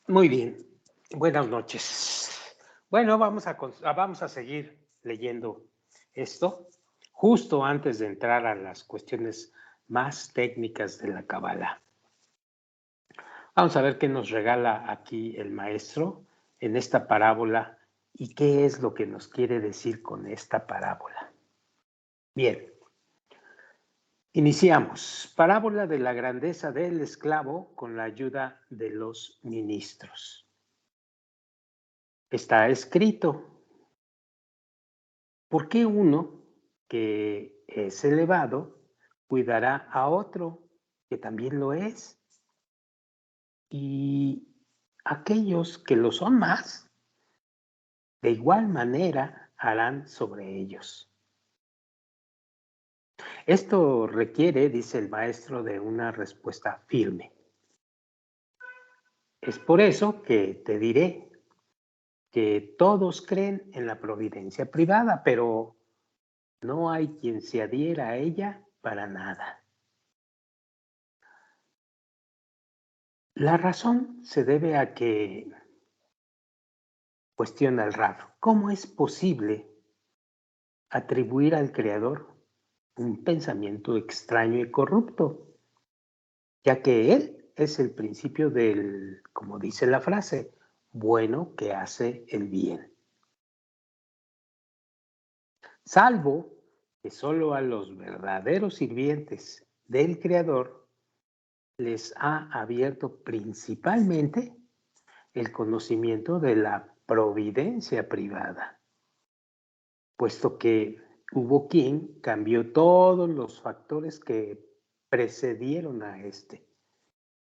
Muy bien, buenas noches. Bueno, vamos a seguir leyendo esto, justo antes de entrar a las cuestiones más técnicas de la Cábala. Vamos a ver qué nos regala aquí el maestro en esta parábola y qué es lo que nos quiere decir con esta parábola. Bien, iniciamos. Parábola de la grandeza del esclavo con la ayuda de los ministros. Está escrito: ¿por qué uno que es elevado cuidará a otro que también lo es? Y aquellos que lo son más, de igual manera harán sobre ellos. Esto requiere, dice el maestro, de una respuesta firme. Es por eso que te diré que todos creen en la providencia privada, pero no hay quien se adhiera a ella para nada. La razón se debe a que, cuestiona el Rab, ¿cómo es posible atribuir al Creador un pensamiento extraño y corrupto? Ya que Él es el principio del, como dice la frase, bueno que hace el bien. Salvo que solo a los verdaderos sirvientes del Creador les ha abierto principalmente el conocimiento de la providencia privada, puesto que hubo quien cambió todos los factores que precedieron a este,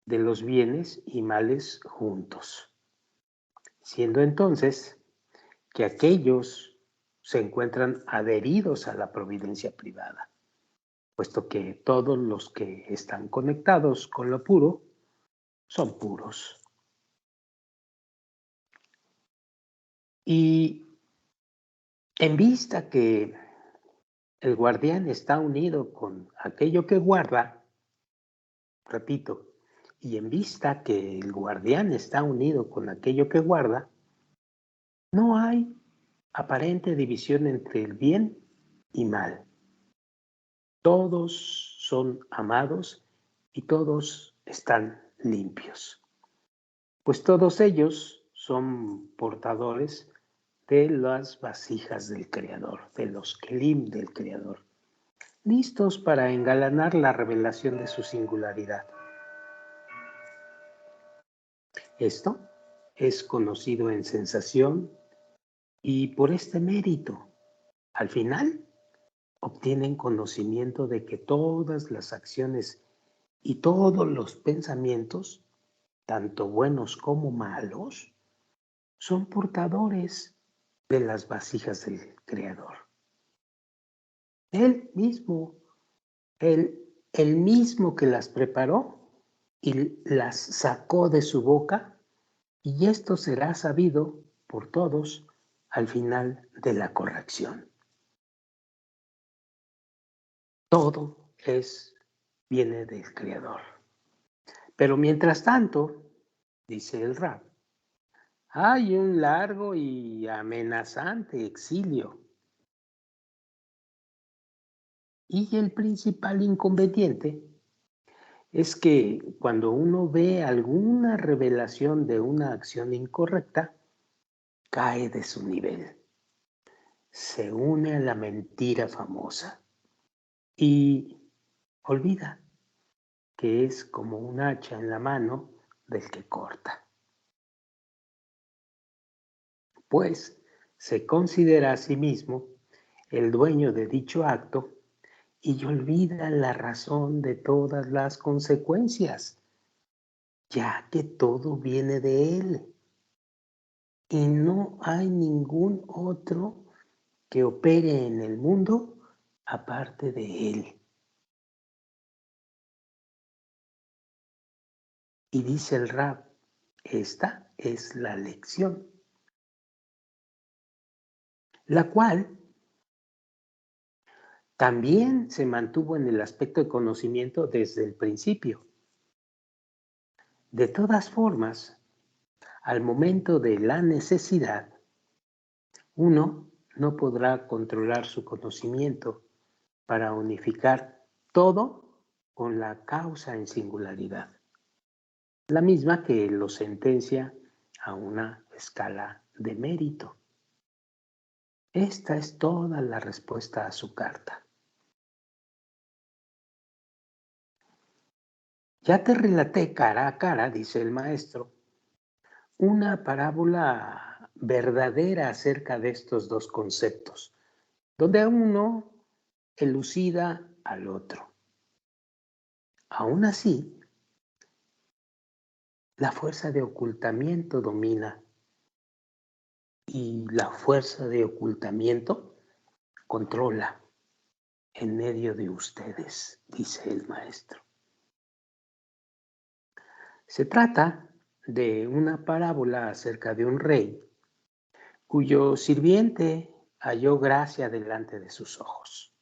de los bienes y males juntos, siendo entonces que aquellos se encuentran adheridos a la providencia privada, puesto que todos los que están conectados con lo puro son puros. Y en vista que el guardián está unido con aquello que guarda, repito, y en vista que el guardián está unido con aquello que guarda, no hay aparente división entre el bien y mal. Todos son amados y todos están limpios, pues todos ellos son portadores de las vasijas del Creador, de los kelim del Creador, listos para engalanar la revelación de su singularidad. Esto es conocido en sensación y por este mérito, al final, obtienen conocimiento de que todas las acciones y todos los pensamientos, tanto buenos como malos, son portadores de las vasijas del Creador. Él mismo, el mismo que las preparó y las sacó de su boca, y esto será sabido por todos al final de la corrección. Todo viene del Creador. Pero mientras tanto, dice el Rab, hay un largo y amenazante exilio. Y el principal inconveniente es que cuando uno ve alguna revelación de una acción incorrecta, cae de su nivel, se une a la mentira famosa y olvida que es como un hacha en la mano del que corta, pues se considera a sí mismo el dueño de dicho acto y olvida la razón de todas las consecuencias, ya que todo viene de él y no hay ningún otro que opere en el mundo aparte de él. Y dice el Rab, esta es la lección, la cual también se mantuvo en el aspecto de conocimiento desde el principio. De todas formas, al momento de la necesidad, uno no podrá controlar su conocimiento para unificar todo con la causa en singularidad, la misma que lo sentencia a una escala de mérito. Esta es toda la respuesta a su carta. Ya te relaté cara a cara, dice el maestro, una parábola verdadera acerca de estos dos conceptos, donde a uno elucida al otro. Aún así, la fuerza de ocultamiento domina y la fuerza de ocultamiento controla en medio de ustedes, dice el maestro. Se trata de una parábola acerca de un rey cuyo sirviente halló gracia delante de sus ojos,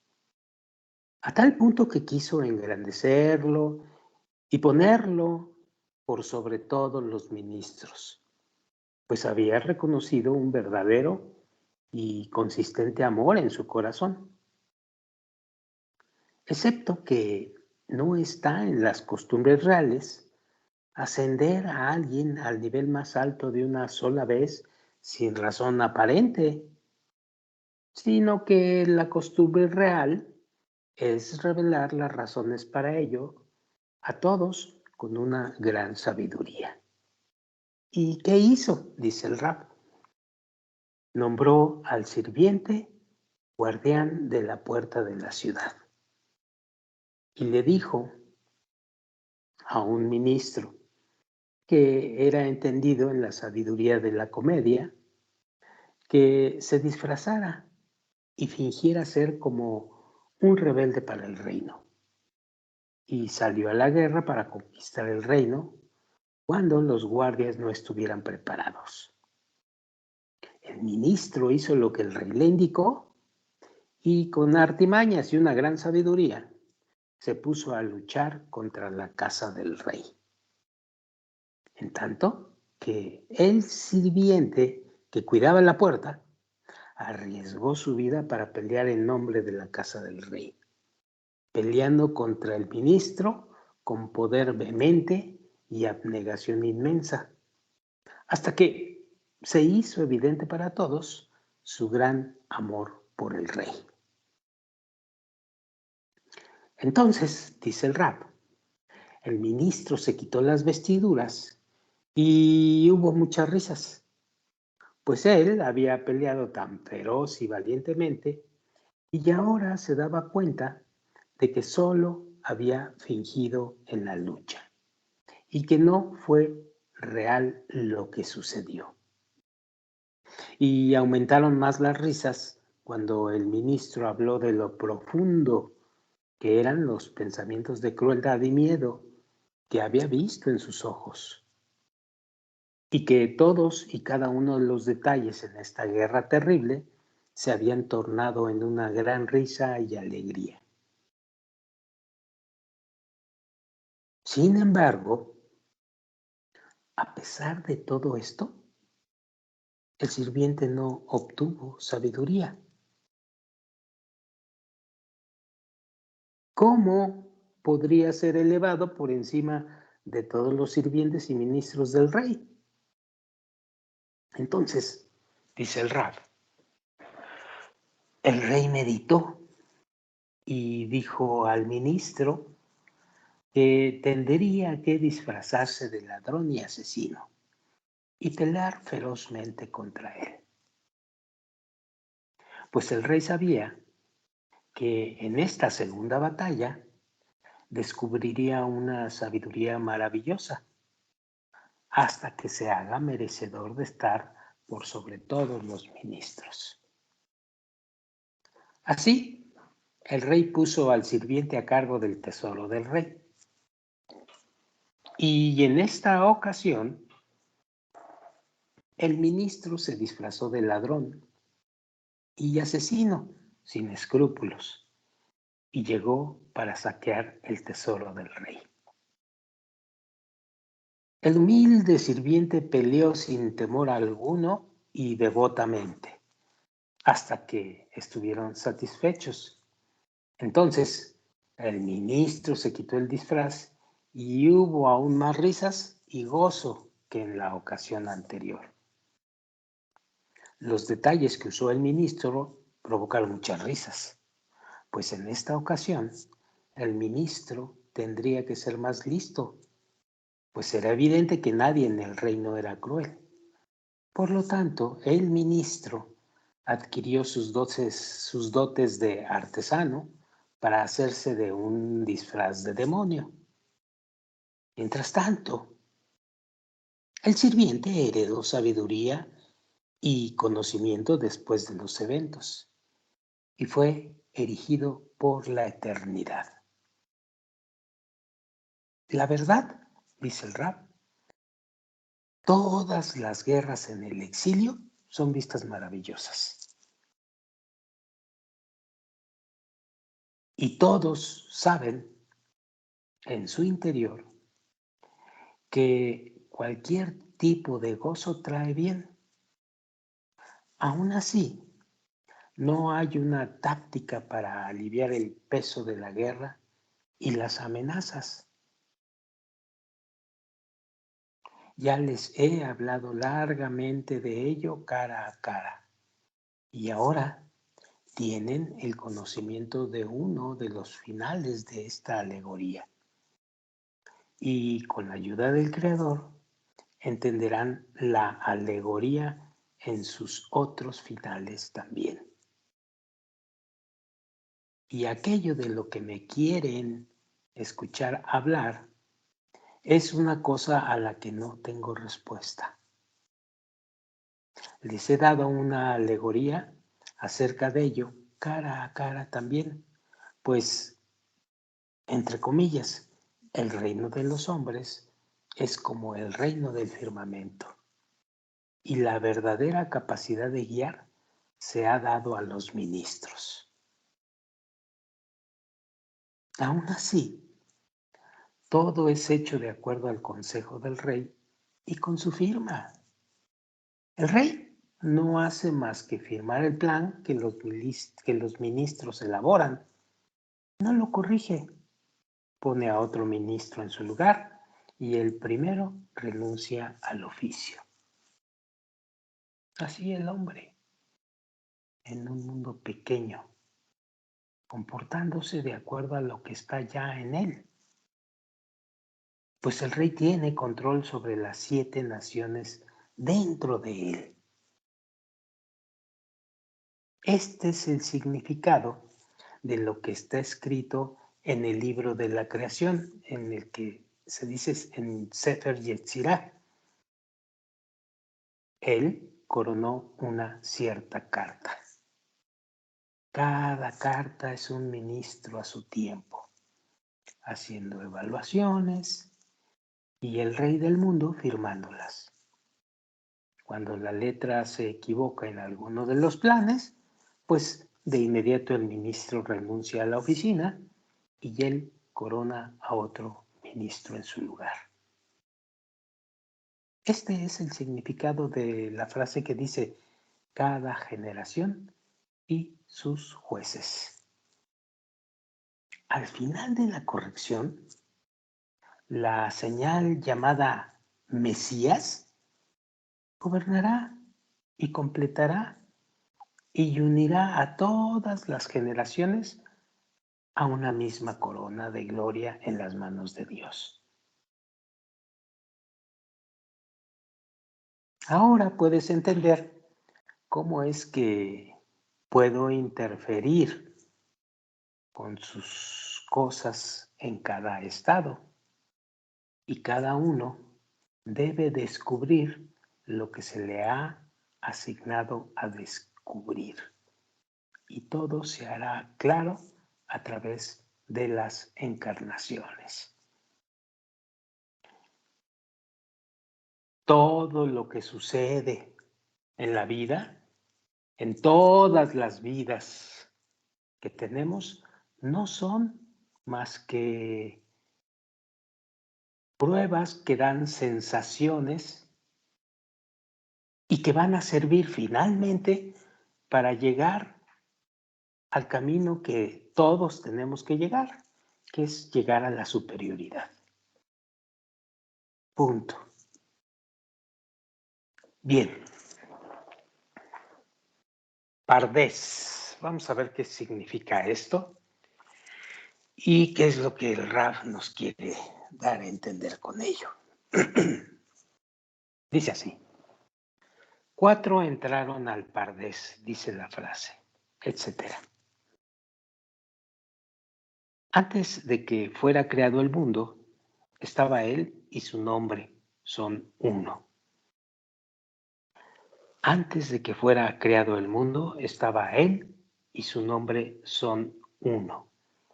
a tal punto que quiso engrandecerlo y ponerlo por sobre todos los ministros, pues había reconocido un verdadero y consistente amor en su corazón, excepto que no está en las costumbres reales ascender a alguien al nivel más alto de una sola vez sin razón aparente, sino que la costumbre real es revelar las razones para ello a todos con una gran sabiduría. ¿Y qué hizo? Dice el Rab. Nombró al sirviente guardián de la puerta de la ciudad y le dijo a un ministro que era entendido en la sabiduría de la comedia que se disfrazara y fingiera ser como un rebelde para el reino. Y salió a la guerra para conquistar el reino cuando los guardias no estuvieran preparados. El ministro hizo lo que el rey le indicó y con artimañas y una gran sabiduría se puso a luchar contra la casa del rey. En tanto que el sirviente que cuidaba la puerta arriesgó su vida para pelear en nombre de la casa del rey, peleando contra el ministro con poder vehemente y abnegación inmensa, hasta que se hizo evidente para todos su gran amor por el rey. Entonces, dice el Rab, el ministro se quitó las vestiduras y hubo muchas risas, pues él había peleado tan feroz y valientemente y ahora se daba cuenta de que solo había fingido en la lucha y que no fue real lo que sucedió. Y aumentaron más las risas cuando el ministro habló de lo profundo que eran los pensamientos de crueldad y miedo que había visto en sus ojos, y que todos y cada uno de los detalles en esta guerra terrible se habían tornado en una gran risa y alegría. Sin embargo, a pesar de todo esto, el sirviente no obtuvo sabiduría. ¿Cómo podría ser elevado por encima de todos los sirvientes y ministros del rey? Entonces, dice el Rab, el rey meditó y dijo al ministro que tendría que disfrazarse de ladrón y asesino y pelear ferozmente contra él. Pues el rey sabía que en esta segunda batalla descubriría una sabiduría maravillosa hasta que se haga merecedor de estar por sobre todos los ministros. Así, el rey puso al sirviente a cargo del tesoro del rey. Y en esta ocasión, el ministro se disfrazó de ladrón y asesino sin escrúpulos y llegó para saquear el tesoro del rey. El humilde sirviente peleó sin temor alguno y devotamente, hasta que estuvieron satisfechos. Entonces, el ministro se quitó el disfraz y hubo aún más risas y gozo que en la ocasión anterior. Los detalles que usó el ministro provocaron muchas risas, pues en esta ocasión el ministro tendría que ser más listo, pues era evidente que nadie en el reino era cruel. Por lo tanto, el ministro adquirió sus dotes de artesano para hacerse de un disfraz de demonio. Mientras tanto, el sirviente heredó sabiduría y conocimiento después de los eventos y fue erigido por la eternidad. La verdad, dice el Rab, todas las guerras en el exilio son vistas maravillosas. Y todos saben en su interior que cualquier tipo de gozo trae bien. Aún así, no hay una táctica para aliviar el peso de la guerra y las amenazas. Ya les he hablado largamente de ello cara a cara y ahora tienen el conocimiento de uno de los finales de esta alegoría. Y con la ayuda del Creador entenderán la alegoría en sus otros finales también. Y aquello de lo que me quieren escuchar hablar es una cosa a la que no tengo respuesta. Les he dado una alegoría acerca de ello cara a cara también, pues, entre comillas, el reino de los hombres es como el reino del firmamento y la verdadera capacidad de guiar se ha dado a los ministros. Aún así, todo es hecho de acuerdo al consejo del rey y con su firma. El rey no hace más que firmar el plan que los ministros elaboran. No lo corrige, pone a otro ministro en su lugar y el primero renuncia al oficio. Así el hombre, en un mundo pequeño, comportándose de acuerdo a lo que está ya en él. Pues el rey tiene control sobre las 7 naciones dentro de él. Este es el significado de lo que está escrito en el libro de la creación, en el que se dice en Sefer Yetzirah. Él coronó una cierta carta. Cada carta es un ministro a su tiempo, haciendo evaluaciones y el rey del mundo firmándolas. Cuando la letra se equivoca en alguno de los planes, pues de inmediato el ministro renuncia a la oficina y él corona a otro ministro en su lugar. Este es el significado de la frase que dice cada generación y sus jueces. Al final de la corrección, la señal llamada Mesías gobernará y completará y unirá a todas las generaciones a una misma corona de gloria en las manos de Dios. Ahora puedes entender cómo es que puedo interferir con sus cosas en cada estado y cada uno debe descubrir lo que se le ha asignado a descubrir y todo se hará claro a través de las encarnaciones. Todo lo que sucede en la vida, en todas las vidas que tenemos, no son más que pruebas que dan sensaciones y que van a servir finalmente para llegar al camino que todos tenemos que llegar, que es llegar a la superioridad. Punto. Bien. Pardés. Vamos a ver qué significa esto y qué es lo que el Raf nos quiere dar a entender con ello. Dice así. 4 entraron al Pardés, dice la frase, etc. Antes de que fuera creado el mundo, estaba él y su nombre son uno. Antes de que fuera creado el mundo, estaba él y su nombre son uno.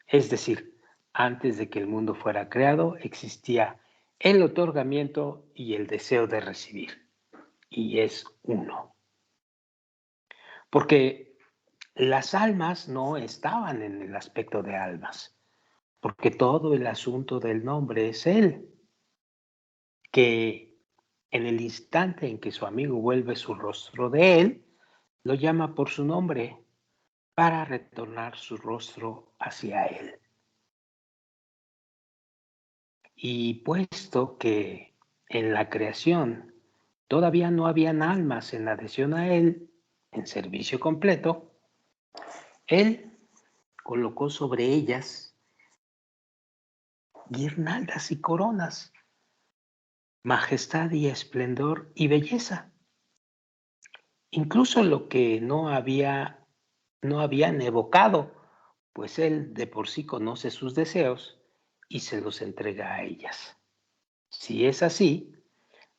Es decir, antes de que el mundo fuera creado, existía el otorgamiento y el deseo de recibir. Y es uno. Porque las almas no estaban en el aspecto de almas, porque todo el asunto del nombre es él, que en el instante en que su amigo vuelve su rostro de él, lo llama por su nombre para retornar su rostro hacia él. Y puesto que en la creación todavía no habían almas en adhesión a él, en servicio completo, él colocó sobre ellas guirnaldas y coronas, majestad y esplendor y belleza. Incluso lo que no habían evocado, pues él de por sí conoce sus deseos y se los entrega a ellas. Si es así,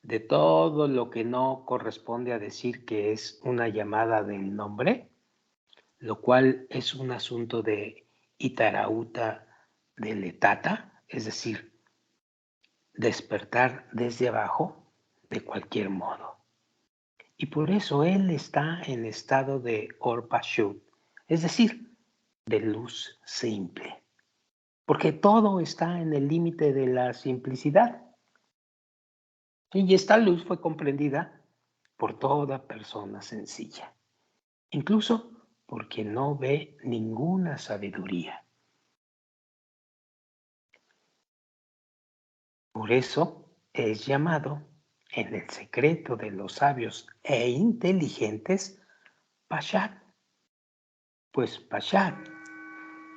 de todo lo que no corresponde a decir que es una llamada del nombre, lo cual es un asunto de Itarauta de Letata, es decir, despertar desde abajo de cualquier modo. Y por eso él está en estado de Orpashut, es decir, de luz simple, porque todo está en el límite de la simplicidad. Y esta luz fue comprendida por toda persona sencilla, incluso por quien no ve ninguna sabiduría. Por eso es llamado en el secreto de los sabios e inteligentes Pashat, pues Pashat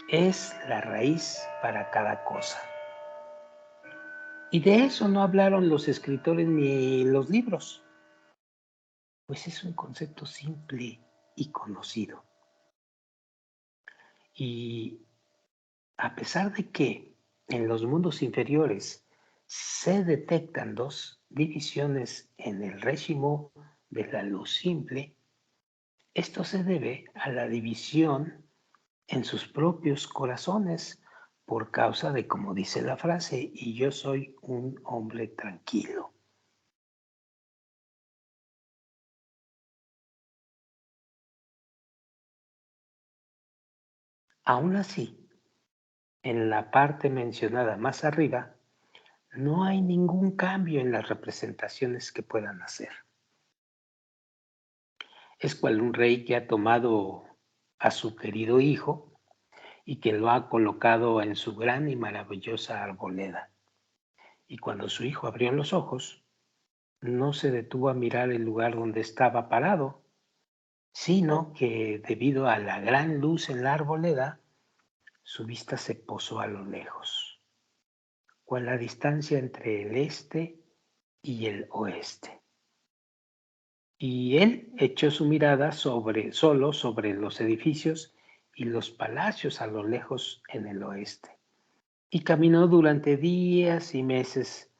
es la raíz para cada cosa. Y de eso no hablaron los escritores ni los libros, pues es un concepto simple y conocido. Y a pesar de que en los mundos inferiores se detectan dos divisiones en el régimen de la luz simple, esto se debe a la división en sus propios corazones por causa de, como dice la frase, y yo soy un hombre tranquilo. Aún así, en la parte mencionada más arriba, no hay ningún cambio en las representaciones que puedan hacer. Es cual un rey que ha tomado a su querido hijo y que lo ha colocado en su gran y maravillosa arboleda. Y cuando su hijo abrió los ojos, no se detuvo a mirar el lugar donde estaba parado, sino que debido a la gran luz en la arboleda, su vista se posó a lo lejos, cual la distancia entre el este y el oeste. Y él echó su mirada solo sobre los edificios y los palacios a lo lejos en el oeste. Y caminó durante días y meses,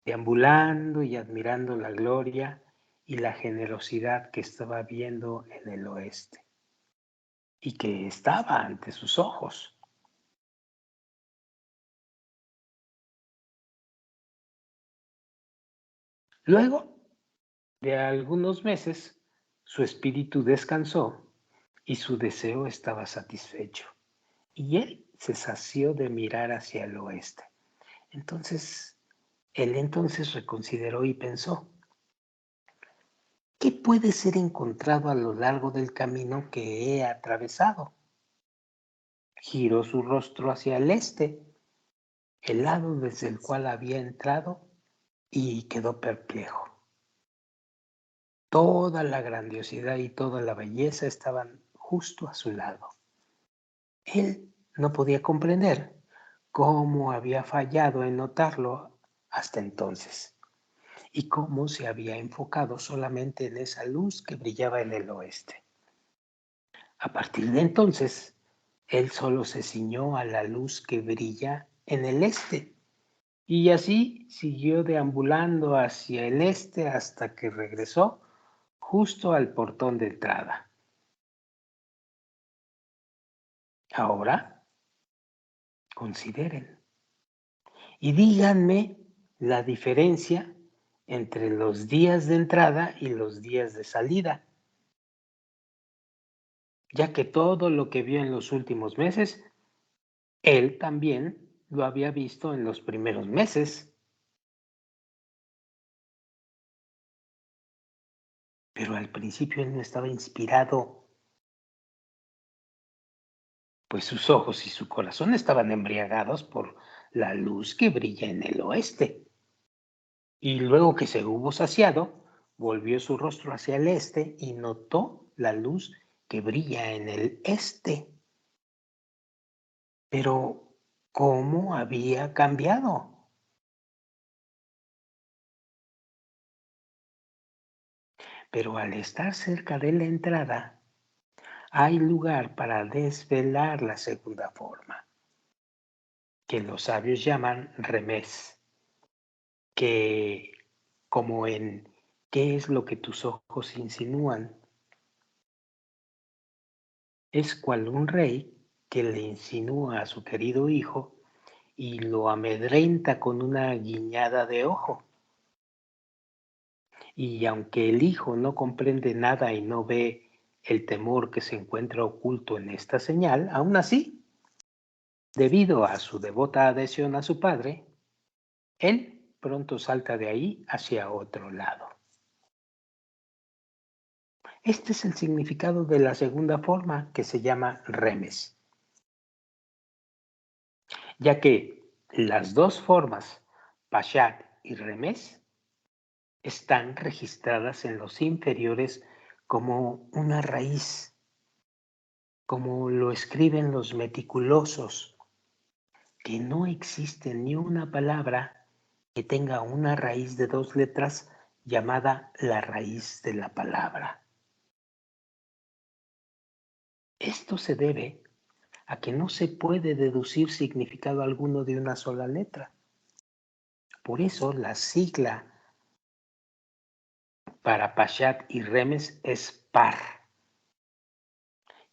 deambulando y admirando la gloria y la generosidad que estaba viendo en el oeste y que estaba ante sus ojos. Luego de algunos meses, su espíritu descansó y su deseo estaba satisfecho. Y él se sació de mirar hacia el oeste. Entonces Él entonces reconsideró y pensó, ¿qué puede ser encontrado a lo largo del camino que he atravesado? Giró su rostro hacia el este, el lado desde el cual había entrado, y quedó perplejo. Toda la grandiosidad y toda la belleza estaban justo a su lado. Él no podía comprender cómo había fallado en notarlo hasta entonces y cómo se había enfocado solamente en esa luz que brillaba en el oeste. A partir de entonces, él solo se ciñó a la luz que brilla en el este y así siguió deambulando hacia el este hasta que regresó justo al portón de entrada. Ahora, consideren y díganme la diferencia entre los días de entrada y los días de salida, ya que todo lo que vio en los últimos meses, él también lo había visto en los primeros meses. Pero al principio él no estaba inspirado, pues sus ojos y su corazón estaban embriagados por la luz que brilla en el oeste. Y luego que se hubo saciado, volvió su rostro hacia el este y notó la luz que brilla en el este. Pero, ¿cómo había cambiado? Pero al estar cerca de la entrada, hay lugar para desvelar la segunda forma, que los sabios llaman remés, que como en ¿qué es lo que tus ojos insinúan? Es cual un rey que le insinúa a su querido hijo y lo amedrenta con una guiñada de ojo. Y aunque el hijo no comprende nada y no ve el temor que se encuentra oculto en esta señal, aún así, debido a su devota adhesión a su padre, él pronto salta de ahí hacia otro lado. Este es el significado de la segunda forma que se llama remes, ya que las dos formas, pashat y remes, están registradas en los inferiores como una raíz, como lo escriben los meticulosos, que no existe ni una palabra que tenga una raíz de dos letras llamada la raíz de la palabra. Esto se debe a que no se puede deducir significado alguno de una sola letra. Por eso la sigla para Pashat y Remes es par,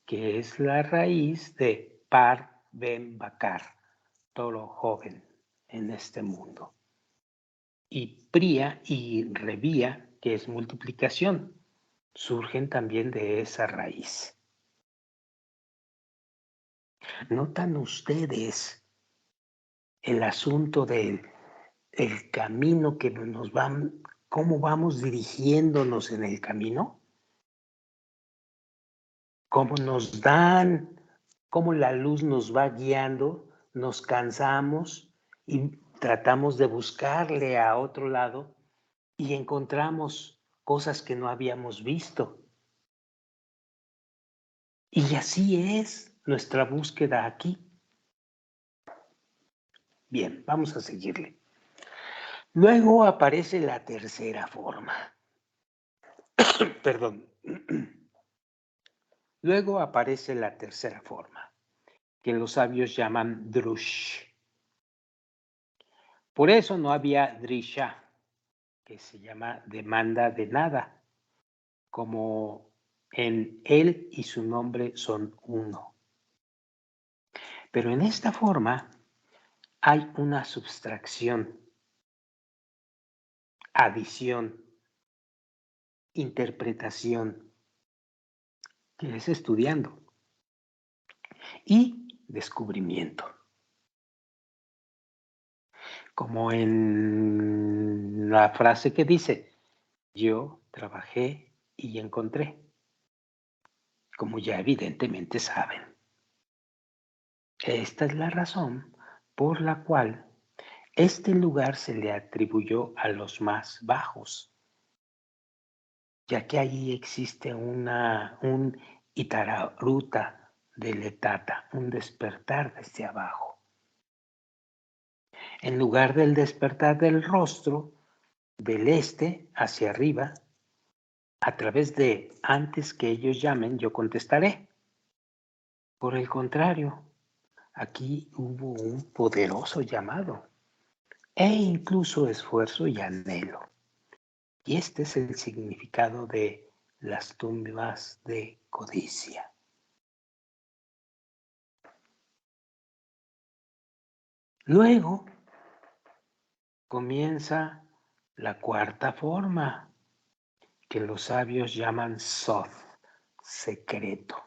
que es la raíz de par ben bakar, toro joven en este mundo. Y pria y revía, que es multiplicación, surgen también de esa raíz. ¿Notan ustedes el asunto del el camino que nos van, cómo vamos dirigiéndonos en el camino? ¿Cómo nos dan, cómo la luz nos va guiando, nos cansamos y tratamos de buscarle a otro lado y encontramos cosas que no habíamos visto? Y así es nuestra búsqueda aquí. Bien, vamos a seguirle. Luego aparece la tercera forma. Perdón. Luego aparece la tercera forma, que los sabios llaman drush. Por eso no había drisha, que se llama demanda de nada, como en él y su nombre son uno. Pero en esta forma hay una subtracción, adición, interpretación, que es estudiando, y descubrimiento. como en la frase que dice, yo trabajé y encontré, como ya evidentemente saben. Esta es la razón por la cual este lugar se le atribuyó a los más bajos, ya que allí existe un Itararuta de Letata, un despertar desde abajo. En lugar del despertar del rostro, del este hacia arriba, a través de antes que ellos llamen, yo contestaré. Por el contrario, aquí hubo un poderoso llamado e incluso esfuerzo y anhelo. Y este es el significado de las tumbas de codicia. Luego comienza la cuarta forma, que los sabios llaman Soth, secreto.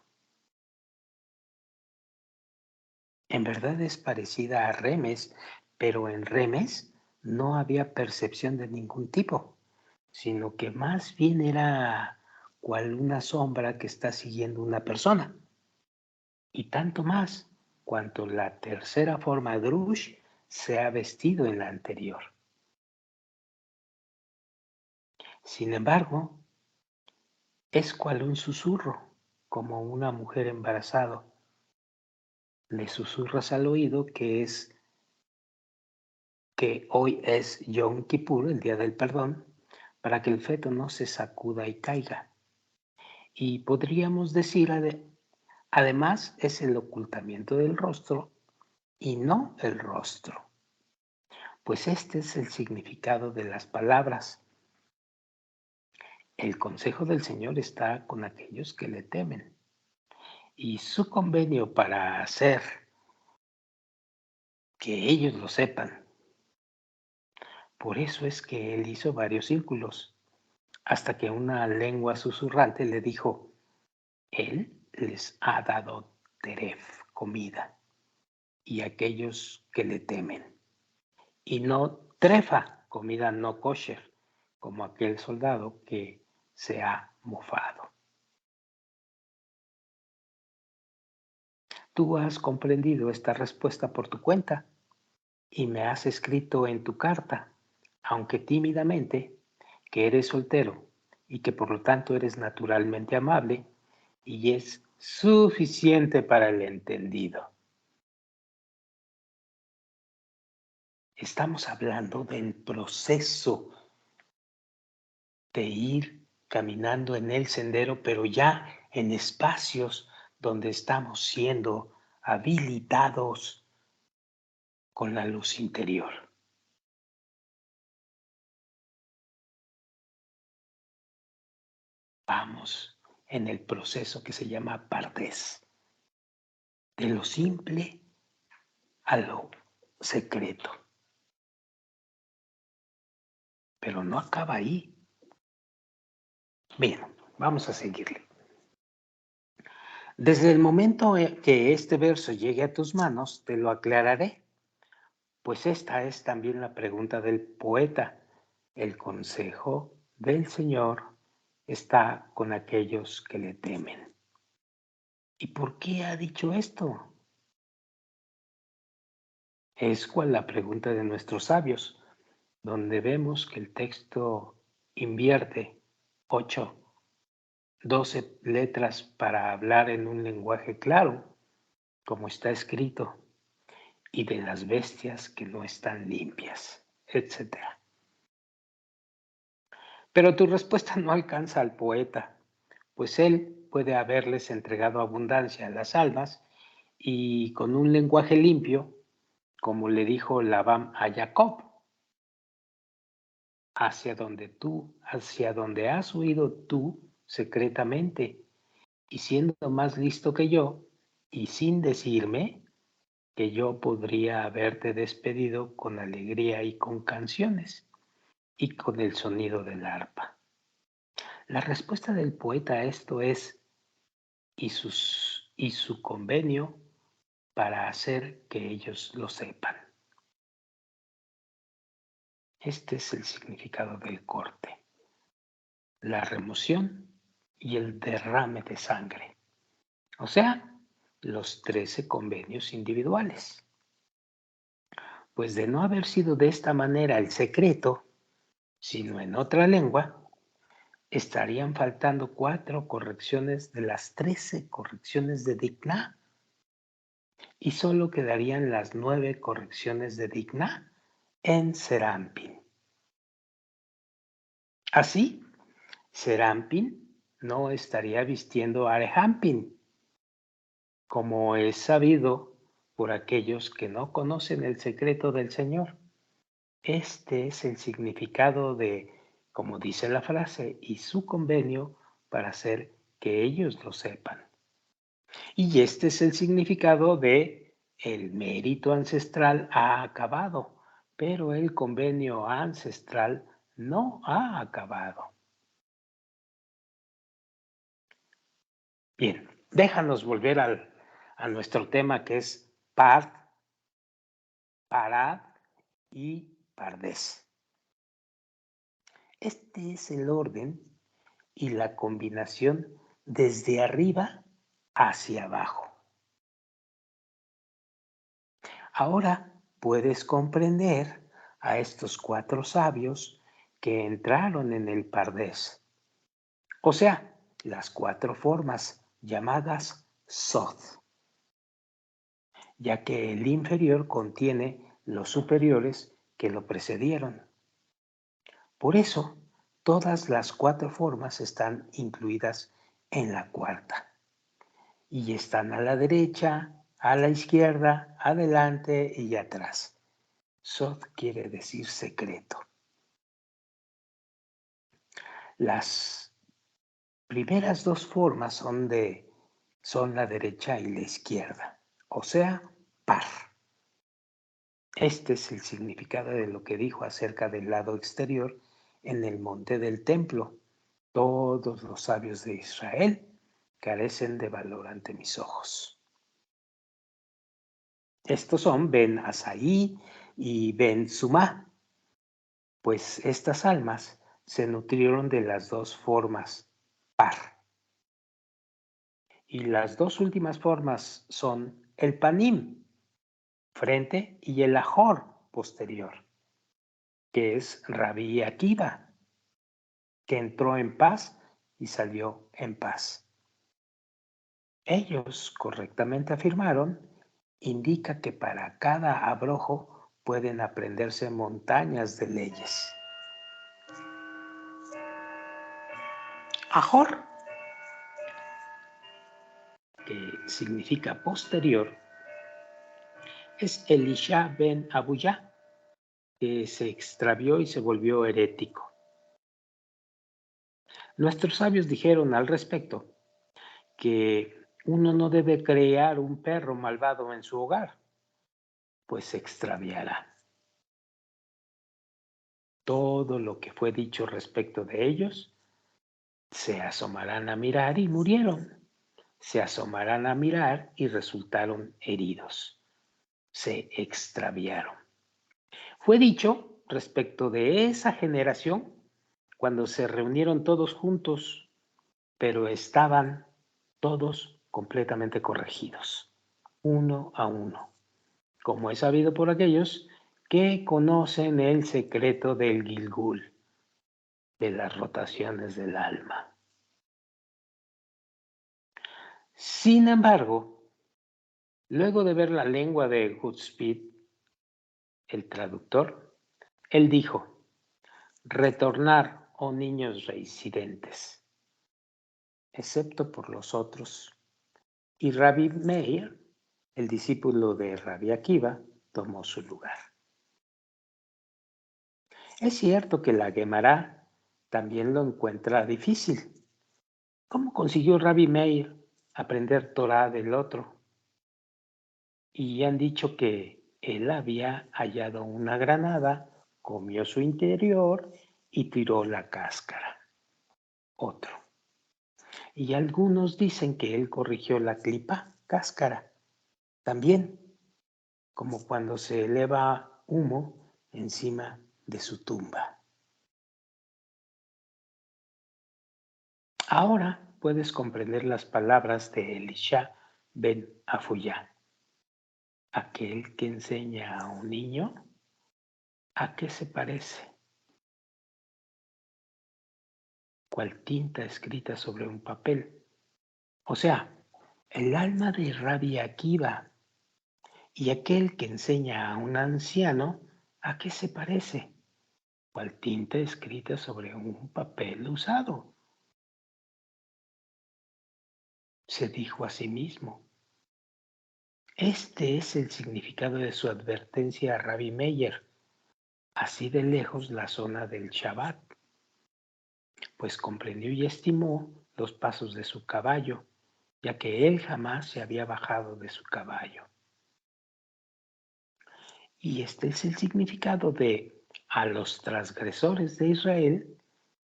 En verdad es parecida a Remes, pero en Remes no había percepción de ningún tipo, sino que más bien era cual una sombra que está siguiendo una persona. Y tanto más cuanto la tercera forma Drush se ha vestido en la anterior. Sin embargo, es cual un susurro, como una mujer embarazada. Le susurras al oído que hoy es Yom Kippur, el día del perdón, para que el feto no se sacuda y caiga. Y podríamos decir, además, es el ocultamiento del rostro y no el rostro, pues este es el significado de las palabras. El consejo del Señor está con aquellos que le temen, y su convenio para hacer que ellos lo sepan. Por eso es que él hizo varios círculos, hasta que una lengua susurrante le dijo, él les ha dado teref, comida, y aquellos que le temen, y no trefa, comida no kosher, como aquel soldado que se ha mofado. Tú has comprendido esta respuesta por tu cuenta y me has escrito en tu carta, aunque tímidamente, que eres soltero y que por lo tanto eres naturalmente amable y es suficiente para el entendido. Estamos hablando del proceso de ir caminando en el sendero, pero ya en espacios donde estamos siendo habilitados con la luz interior. Vamos en el proceso que se llama Pardes, de lo simple a lo secreto. Pero no acaba ahí. Bien, vamos a seguirle. Desde el momento que este verso llegue a tus manos, te lo aclararé, pues esta es también la pregunta del poeta. El consejo del Señor está con aquellos que le temen. ¿Y por qué ha dicho esto? Es cual la pregunta de nuestros sabios, donde vemos que el texto invierte 12 letras para hablar en un lenguaje claro, como está escrito, y de las bestias que no están limpias, etc. Pero tu respuesta no alcanza al poeta, pues él puede haberles entregado abundancia a las almas y con un lenguaje limpio, como le dijo Labán a Jacob, hacia donde has huido tú secretamente, y siendo más listo que yo, y sin decirme que yo podría haberte despedido con alegría y con canciones, y con el sonido del arpa. La respuesta del poeta a esto es, y su convenio para hacer que ellos lo sepan. Este es el significado del corte, la remoción y el derrame de sangre, o sea, los 13 convenios individuales. Pues de no haber sido de esta manera el secreto, sino en otra lengua, estarían faltando 4 correcciones de las 13 correcciones de Dikna y solo quedarían las 9 correcciones de Dikna en Serampin. Así, Serampin no estaría vistiendo Arehampin, como es sabido por aquellos que no conocen el secreto del Señor. Este es el significado de, como dice la frase, y su convenio para hacer que ellos lo sepan. Y este es el significado de el mérito ancestral ha acabado, pero el convenio ancestral no ha acabado. Bien, déjanos volver a nuestro tema que es Pard, Parad y Pardes. Este es el orden y la combinación desde arriba hacia abajo. Ahora puedes comprender a estos 4 sabios que entraron en el Pardés, o sea, las 4 formas llamadas Sod, ya que el inferior contiene los superiores que lo precedieron. Por eso, todas las 4 formas están incluidas en la cuarta y están a la derecha, a la izquierda, adelante y atrás. Sod quiere decir secreto. Las primeras 2 formas son la derecha y la izquierda, o sea, par. Este es el significado de lo que dijo acerca del lado exterior en el monte del templo. Todos los sabios de Israel carecen de valor ante mis ojos. Estos son Ben Asaí y Ben Sumá, pues estas almas se nutrieron de las 2 formas par. Y las 2 últimas formas son el panim, frente, y el ajor, posterior, que es Rabí Akiva, que entró en paz y salió en paz. Ellos correctamente afirmaron, indica que para cada abrojo pueden aprenderse montañas de leyes. Ajor, que significa posterior, es Elisha ben Abuyá, que se extravió y se volvió herético. Nuestros sabios dijeron al respecto que uno no debe crear un perro malvado en su hogar, pues se extraviará. Todo lo que fue dicho respecto de ellos, se asomarán a mirar y murieron. Se asomarán a mirar y resultaron heridos. Se extraviaron. Fue dicho respecto de esa generación cuando se reunieron todos juntos, pero estaban todos completamente corregidos, uno a uno, como es sabido por aquellos que conocen el secreto del Gilgul, de las rotaciones del alma. Sin embargo, luego de ver la lengua de Goodspeed, el traductor, él dijo: retornar, oh niños reincidentes, excepto por los otros. Y Rabbi Meir, el discípulo de Rabbi Akiva, tomó su lugar. Es cierto que la Gemara también lo encuentra difícil. ¿Cómo consiguió Rabbi Meir aprender Torah del otro? Y han dicho que él había hallado una granada, comió su interior y tiró la cáscara. Otro. Y algunos dicen que él corrigió la clipa, cáscara, también, como cuando se eleva humo encima de su tumba. Ahora puedes comprender las palabras de Elisha ben Afuyá. Aquel que enseña a un niño, ¿a qué se parece? ¿Cuál tinta escrita sobre un papel? O sea, el alma de Rabbi Akiva. Y aquel que enseña a un anciano, ¿a qué se parece? ¿Cuál tinta escrita sobre un papel usado? Se dijo a sí mismo. Este es el significado de su advertencia a Rabbi Meir, así de lejos la zona del Shabbat, pues comprendió y estimó los pasos de su caballo, ya que él jamás se había bajado de su caballo. Y este es el significado de a los transgresores de Israel,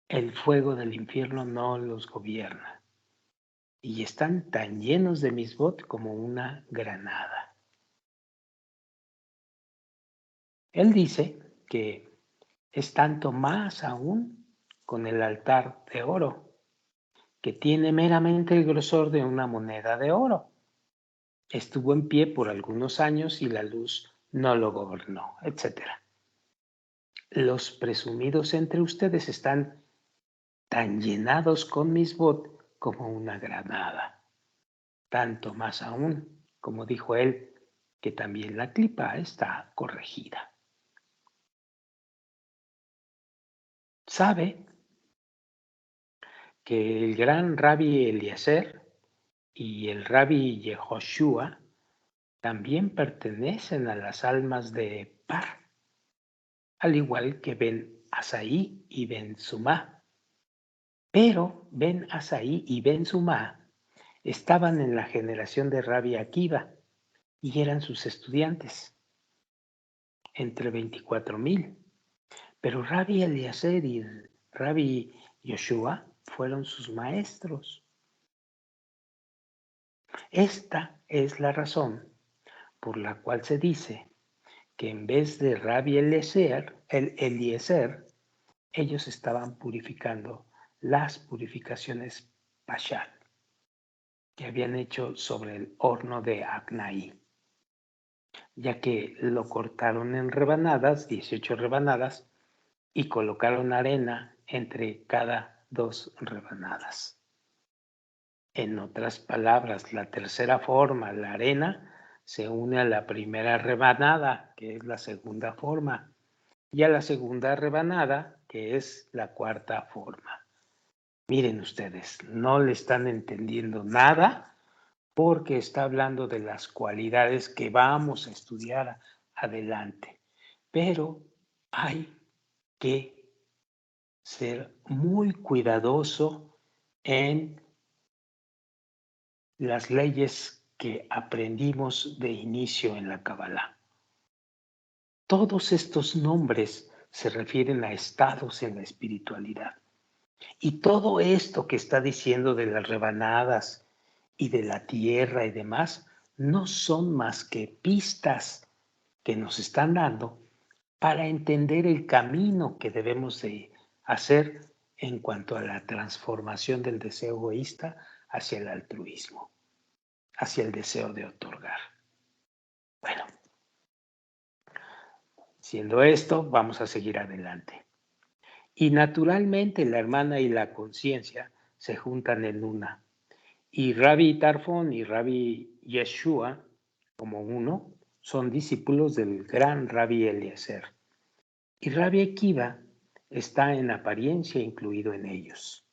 el fuego del infierno no los gobierna. Y están tan llenos de misbot como una granada. Él dice que es tanto más aún con el altar de oro, que tiene meramente el grosor de una moneda de oro. Estuvo en pie por algunos años y la luz no lo gobernó, etc. Los presumidos entre ustedes están tan llenados con misbot como una granada. Tanto más aún, como dijo él, que también la clipa está corregida. Sabe que el gran Rabbi Eliezer y el Rabbi Yehoshua también pertenecen a las almas de Par, al igual que Ben Asaí y Ben Sumá. Pero Ben Asaí y Ben Sumá estaban en la generación de Rabbi Akiva y eran sus estudiantes, entre 24,000. Pero Rabbi Eliezer y Rabbi Yoshua fueron sus maestros. Esta es la razón por la cual se dice que en vez de Rabbi Eliezer, ellos estaban purificando las purificaciones Pashal que habían hecho sobre el horno de Acnaí, ya que lo cortaron en rebanadas, 18 rebanadas, y colocaron arena entre cada 2 rebanadas. En otras palabras, la tercera forma, la arena, se une a la primera rebanada, que es la segunda forma, y a la segunda rebanada, que es la cuarta forma. Miren ustedes, no le están entendiendo nada porque está hablando de las cualidades que vamos a estudiar adelante. Pero hay que ser muy cuidadoso en las leyes que aprendimos de inicio en la Kabbalah. Todos estos nombres se refieren a estados en la espiritualidad. Y todo esto que está diciendo de las rebanadas y de la tierra y demás, no son más que pistas que nos están dando para entender el camino que debemos de hacer en cuanto a la transformación del deseo egoísta hacia el altruismo, hacia el deseo de otorgar. Bueno, siendo esto, vamos a seguir adelante. Y naturalmente la hermana y la conciencia se juntan en una. Y Rabbi Tarfon y Rabbi Yeshua, como uno, son discípulos del gran Rabbi Eliezer. Y Rabbi Akiva está en apariencia incluido en ellos.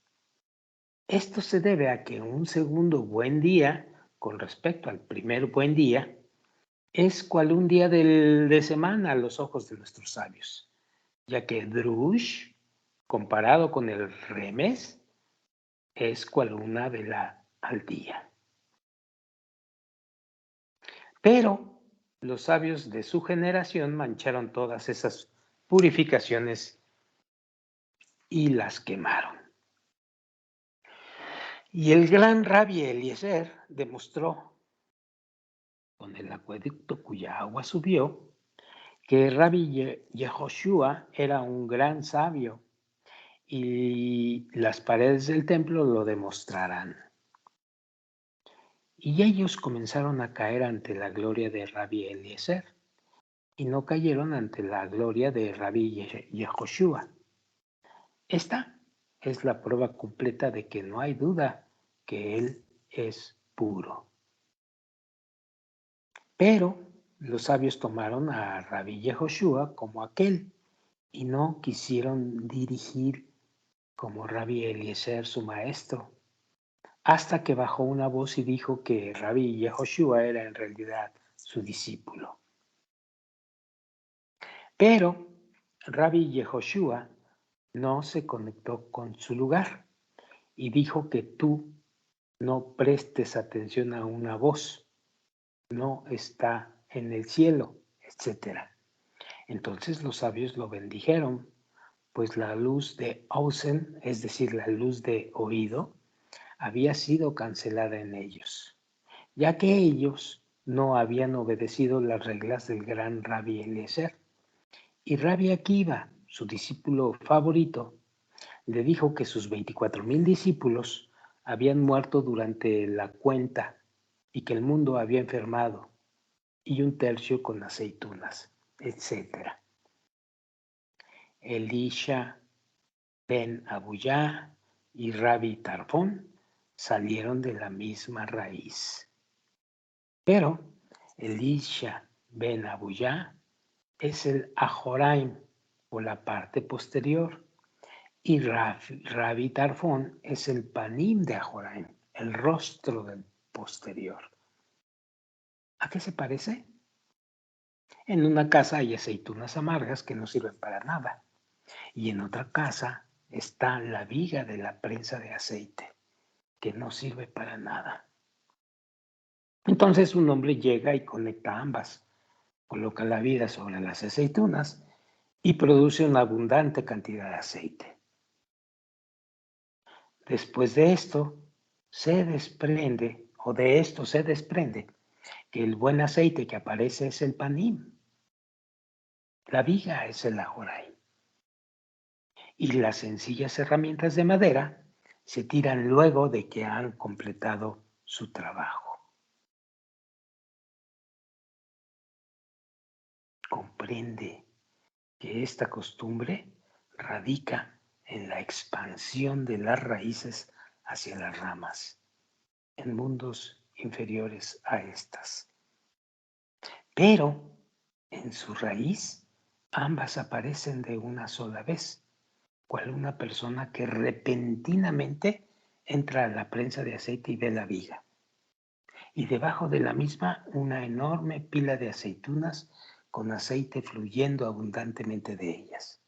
Esto se debe a que un segundo buen día, con respecto al primer buen día, es cual un día de semana a los ojos de nuestros sabios, ya que Drush, comparado con el Remes, es cual una vela al día. Pero los sabios de su generación mancharon todas esas purificaciones y las quemaron. Y el gran Rabbi Eliezer demostró, con el acueducto cuya agua subió, que Rabbi Yehoshua era un gran sabio y las paredes del templo lo demostrarán. Y ellos comenzaron a caer ante la gloria de Rabbi Eliezer y no cayeron ante la gloria de Rabbi Yehoshua. Esta es la prueba completa de que no hay duda que él es puro. Pero los sabios tomaron a Rabbi Yehoshua como aquel y no quisieron dirigir como Rabbi Eliezer su maestro, hasta que bajó una voz y dijo que Rabbi Yehoshua era en realidad su discípulo. Pero Rabbi Yehoshua no se conectó con su lugar y dijo que tú no prestes atención a una voz, no está en el cielo, etc. Entonces los sabios lo bendijeron, pues la luz de Ausen, es decir, la luz de oído, había sido cancelada en ellos, ya que ellos no habían obedecido las reglas del gran Rabbi Eliezer. Y Rabbi Akiva, su discípulo favorito, le dijo que sus 24,000 discípulos habían muerto durante la cuenta y que el mundo había enfermado, y un tercio con aceitunas, etc. Elisha ben Abuyá y Rabbi Tarfón salieron de la misma raíz. Pero Elisha ben Abuyá es el Ajoraim, o la parte posterior, y Rabbi Tarfón es el Panim de Ajoraim, el rostro del posterior. ¿A qué se parece? En una casa hay aceitunas amargas que no sirven para nada, y en otra casa está la viga de la prensa de aceite, que no sirve para nada. Entonces un hombre llega y conecta ambas, coloca la viga sobre las aceitunas y produce una abundante cantidad de aceite. Después de esto se desprende, que el buen aceite que aparece es el panim, la viga es el ajoray, y las sencillas herramientas de madera se tiran luego de que han completado su trabajo. Comprende que esta costumbre radica en la expansión de las raíces hacia las ramas, en mundos inferiores a estas. Pero en su raíz ambas aparecen de una sola vez, cual una persona que repentinamente entra a la prensa de aceite y ve la viga, y debajo de la misma una enorme pila de aceitunas con aceite fluyendo abundantemente de ellas.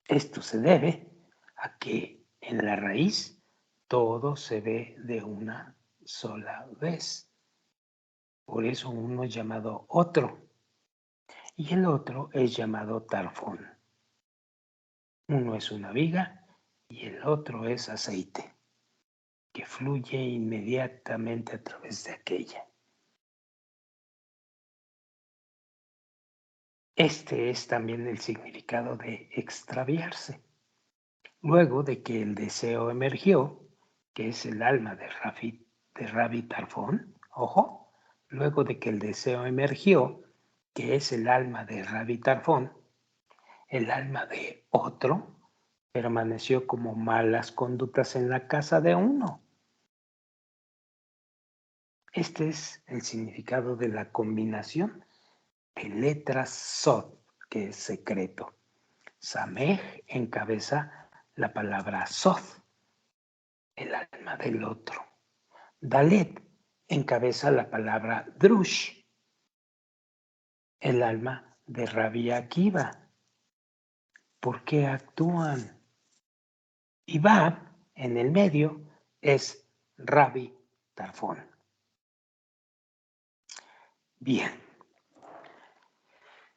Esto se debe a que en la raíz todo se ve de una sola vez. Por eso uno es llamado otro y el otro es llamado Tarfón. Uno es una viga y el otro es aceite, que fluye inmediatamente a través de aquella. Este es también el significado de extraviarse. Luego de que el deseo emergió, que es el alma de Rabbi Tarfón, ojo, luego de que el deseo emergió, que es el alma de Rabbi Tarfón, el alma de otro permaneció como malas conductas en la casa de uno. Este es el significado de la combinación de letras Sod, que es secreto. Samej encabeza la palabra Sod, el alma del otro. Dalet encabeza la palabra Drush, el alma de Rabbi Akiva. ¿Por qué actúan? Y Bab, en el medio, es Rabbi Tarfón. Bien,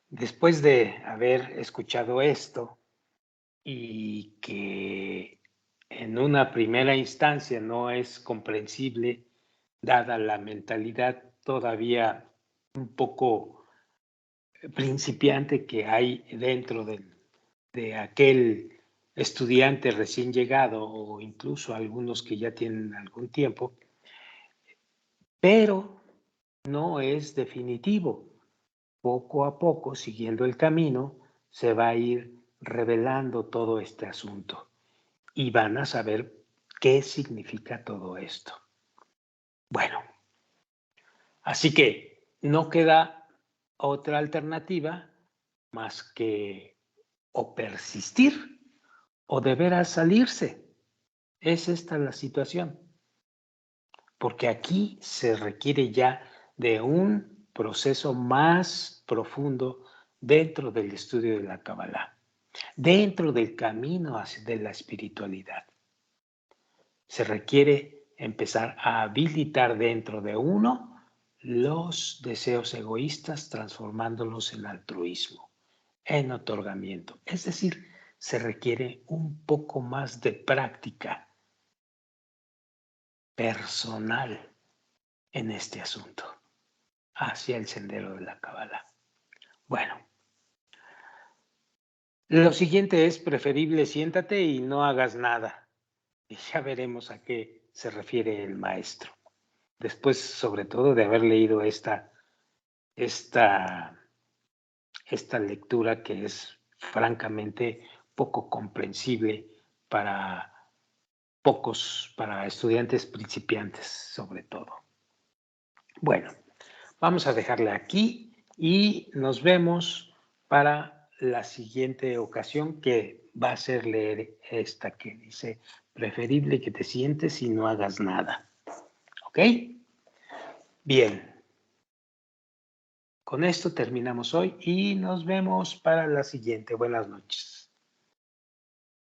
después de haber escuchado esto y que en una primera instancia no es comprensible, dada la mentalidad todavía un poco principiante que hay dentro de aquel estudiante recién llegado o incluso algunos que ya tienen algún tiempo, pero no es definitivo. Poco a poco, siguiendo el camino, se va a ir revelando todo este asunto y van a saber qué significa todo esto. Bueno, así que no queda otra alternativa más que o persistir o de veras salirse. Es esta la situación, porque aquí se requiere ya de un proceso más profundo dentro del estudio de la Kabbalah, dentro del camino de la espiritualidad. Se requiere empezar a habilitar dentro de uno los deseos egoístas, transformándolos en altruismo, en otorgamiento. Es decir, se requiere un poco más de práctica personal en este asunto, hacia el sendero de la Kabbalah. Bueno, lo siguiente es preferible siéntate y no hagas nada. Y ya veremos a qué se refiere el maestro. Después, sobre todo, de haber leído esta lectura que es francamente poco comprensible para para estudiantes principiantes, sobre todo. Bueno, vamos a dejarle aquí y nos vemos para la siguiente ocasión, que va a ser leer esta que dice: preferible que te sientes y no hagas nada. ¿Ok? Bien, con esto terminamos hoy y nos vemos para la siguiente. Buenas noches.